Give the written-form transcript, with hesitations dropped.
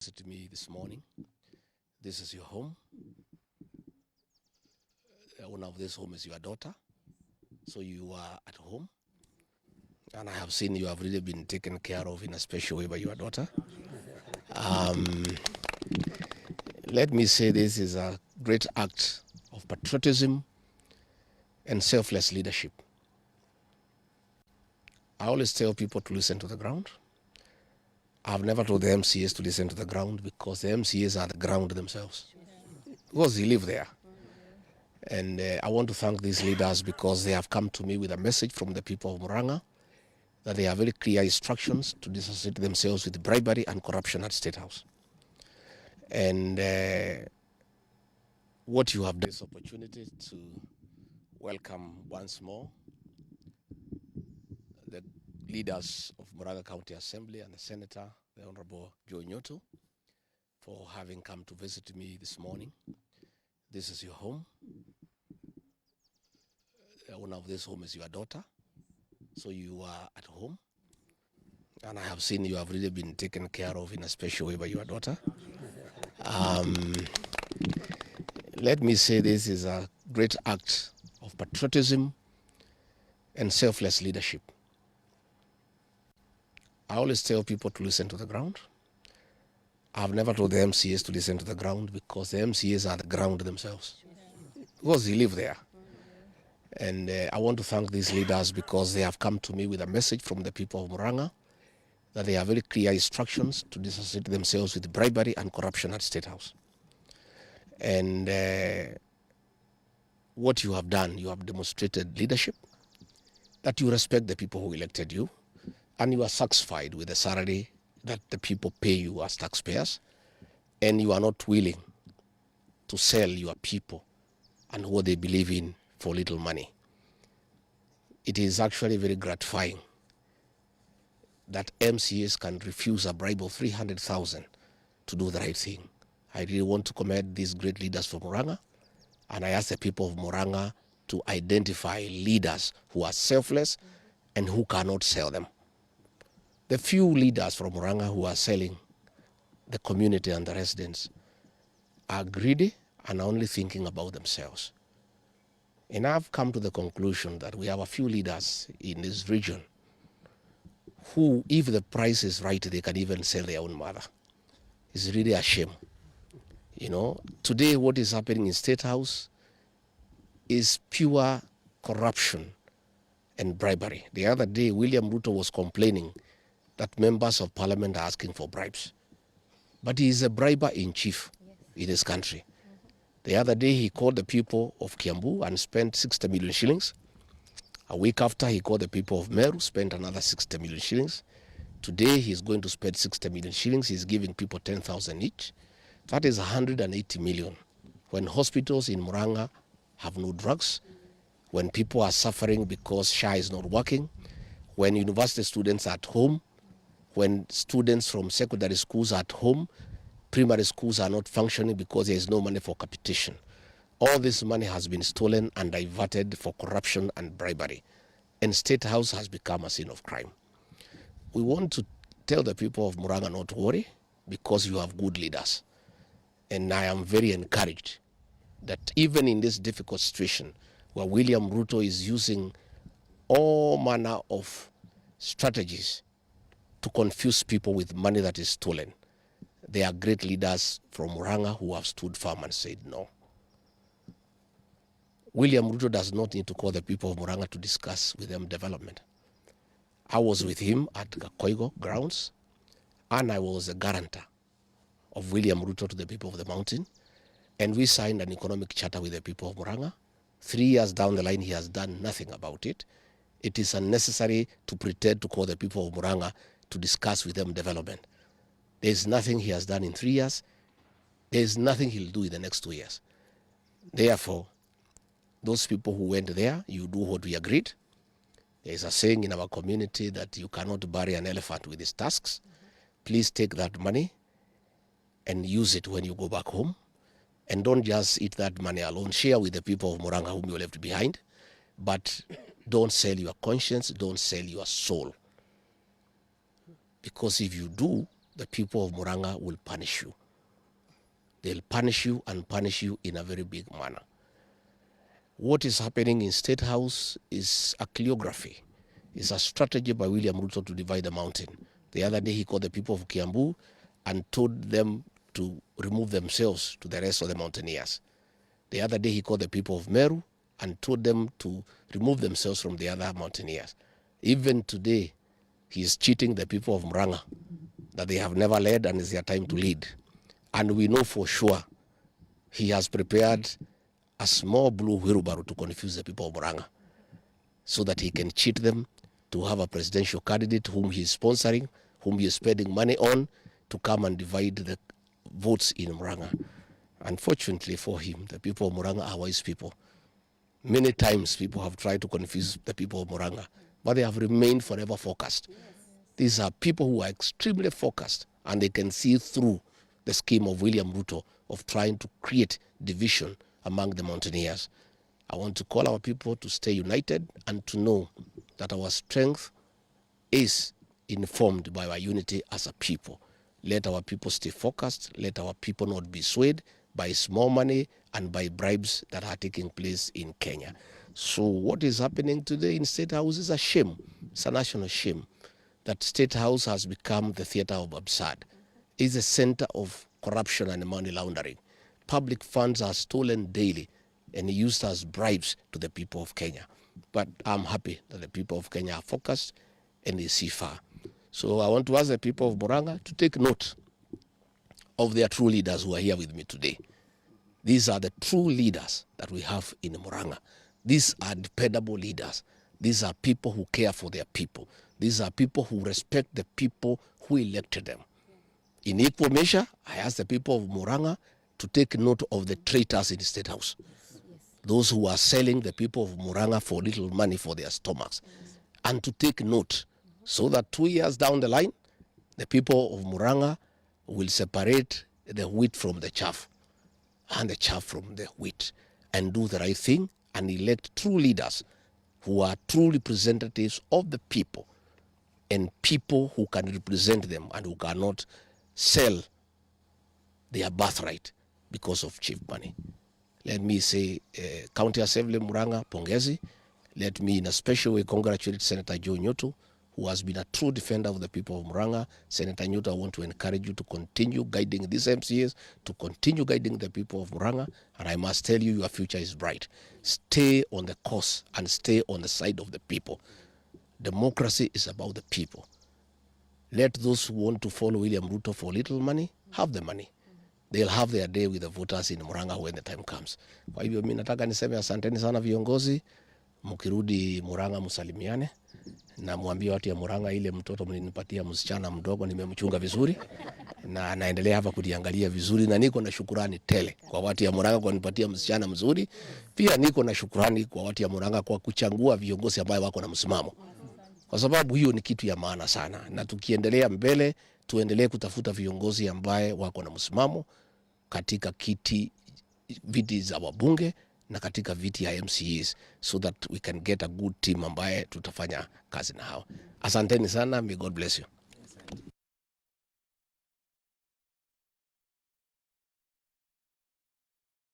To me this morning. This is your home. Owner of this home is your daughter. So you are at home. And I have seen you have really been taken care of in a special way by your daughter. Let me say this is a great act of patriotism and selfless leadership. I always tell people to listen to the ground. I've never told the MCAs to listen to the ground because the MCAs are the ground themselves. Because they live there. And I want to thank these leaders because they have come to me with a message from the people of Murang'a that they have very clear instructions to disassociate themselves with bribery and corruption at State House. And what you have done is opportunity to welcome once more the leaders of Murang'a County Assembly and the Senator, the Honorable Joho, for having come to visit me this morning. This is your home. The owner of this home is your daughter. So you are at home. And I have seen you have really been taken care of in a special way by your daughter. Let me say this is a great act of patriotism and selfless leadership. I always tell people to listen to the ground. I've never told the MCAs to listen to the ground because the MCAs are the ground themselves. Because they live there. And I want to thank these leaders because they have come to me with a message from the people of Murang'a that they have very clear instructions to disassociate themselves with bribery and corruption at State House. And what you have done, you have demonstrated leadership, that you respect the people who elected you, and you are satisfied with the salary that the people pay you as taxpayers, and you are not willing to sell your people and what they believe in for little money. It is actually very gratifying that MCAs can refuse a bribe of 300,000 to do the right thing. I really want to commend these great leaders from Murang'a, and I ask the people of Murang'a to identify leaders who are selfless and who cannot sell them. The few leaders from Murang'a who are selling the community and the residents are greedy and are only thinking about themselves. And I've come to the conclusion that we have a few leaders in this region who, if the price is right, they can even sell their own mother. It's really a shame. You know, today what is happening in State House is pure corruption and bribery. The other day, William Ruto was complaining that members of parliament are asking for bribes. But he is a briber in chief in this country. The other day, he called the people of Kiambu and spent 60 million shillings. A week after, he called the people of Meru, spent another 60 million shillings. Today, he's going to spend 60 million shillings. He's giving people 10,000 each. That is 180 million. When hospitals in Murang'a have no drugs, when people are suffering because SHA is not working, when university students are at home, when students from secondary schools are at home, primary schools are not functioning because there is no money for capitation. All this money has been stolen and diverted for corruption and bribery. And State House has become a scene of crime. We want to tell the people of Murang'a not to worry because you have good leaders. And I am very encouraged that even in this difficult situation where William Ruto is using all manner of strategies to confuse people with money that is stolen, there are great leaders from Murang'a who have stood firm and said no. William Ruto does not need to call the people of Murang'a to discuss with them development. I was with him at Kikuyu grounds, and I was a guarantor of William Ruto to the people of the mountain, and we signed an economic charter with the people of Murang'a. 3 years down the line, he has done nothing about it. It is unnecessary to pretend to call the people of Murang'a to discuss with them development. There is nothing he has done in 3 years. There is nothing he'll do in the next 2 years. Therefore, those people who went there, you do what we agreed. There is a saying in our community that you cannot bury an elephant with his tusks. Please take that money and use it when you go back home. And don't just eat that money alone. Share with the people of Murang'a whom you left behind. But don't sell your conscience. Don't sell your soul. Because if you do, the people of Murang'a will punish you. They'll punish you and punish you in a very big manner. What is happening in State House is a choreography. It's a strategy by William Ruto to divide the mountain. The other day he called the people of Kiambu and told them to remove themselves to the rest of the mountaineers. The other day he called the people of Meru and told them to remove themselves from the other mountaineers. Even today, he is cheating the people of Murang'a that they have never led and it's their time to lead. And we know for sure he has prepared a small blue wheelbarrow to confuse the people of Murang'a so that he can cheat them to have a presidential candidate whom he is sponsoring, whom he is spending money on to come and divide the votes in Murang'a. Unfortunately for him, the people of Murang'a are wise people. Many times people have tried to confuse the people of Murang'a, but they have remained forever focused. These are people who are extremely focused and they can see through the scheme of William Ruto of trying to create division among the mountaineers. I want to call our people to stay united and to know that our strength is informed by our unity as a people. Let our people stay focused. Let our people not be swayed by small money and by bribes that are taking place in Kenya. So what is happening today in State House is a shame. It's a national shame that State House has become the theater of absurd. It's a center of corruption and money laundering. Public funds are stolen daily and used as bribes to the people of Kenya. But I'm happy that the people of Kenya are focused and they see far. So I want to ask the people of Murang'a to take note of their true leaders who are here with me today. These are the true leaders that we have in Murang'a. These are dependable leaders. These are people who care for their people. These are people who respect the people who elected them. In equal measure, I ask the people of Murang'a to take note of the traitors in the State House. Those who are selling the people of Murang'a for little money for their stomachs. And to take note so that 2 years down the line, the people of Murang'a will separate the wheat from the chaff and the chaff from the wheat and do the right thing and elect true leaders who are true representatives of the people and people who can represent them and who cannot sell their birthright because of cheap money. Let me say, County Assembly Murang'a, pongezi. Let me in a special way congratulate Senator Joe Nyoto, who has been a true defender of the people of Murang'a. Senator Nyoto, I want to encourage you to continue guiding these MCAs, to continue guiding the people of Murang'a, and I must tell you, your future is bright. Stay on the course and stay on the side of the people. Democracy is about the people. Let those who want to follow William Ruto for little money, have the money. They'll have their day with the voters in Murang'a when the time comes. Kwa hivyo mimi nataka niseme asanteni sana viongozi, mkirudi Murang'a msalimiane na mwambie watu ya Murang'a ile mtoto mlinipatia msichana mdogo nimemchunga vizuri na anaendelea hapa kujiangalia vizuri, na niko na shukrani tele kwa watu ya Murang'a kwa kunipatia msichana mzuri. Pia niko na shukrani kwa watu ya Murang'a kwa kuchagua viongozi ambao wako na msimamo. Kwa sababu hiyo ni kitu ya maana sana, na tukiendelea mbele tuendelee kutafuta viongozi ambaye wako na msimamo katika viti za wabunge na katika viti ya MCAs, so that we can get a good team ambaye tutafanya kazi na hao. Asanteni sana, may God bless you.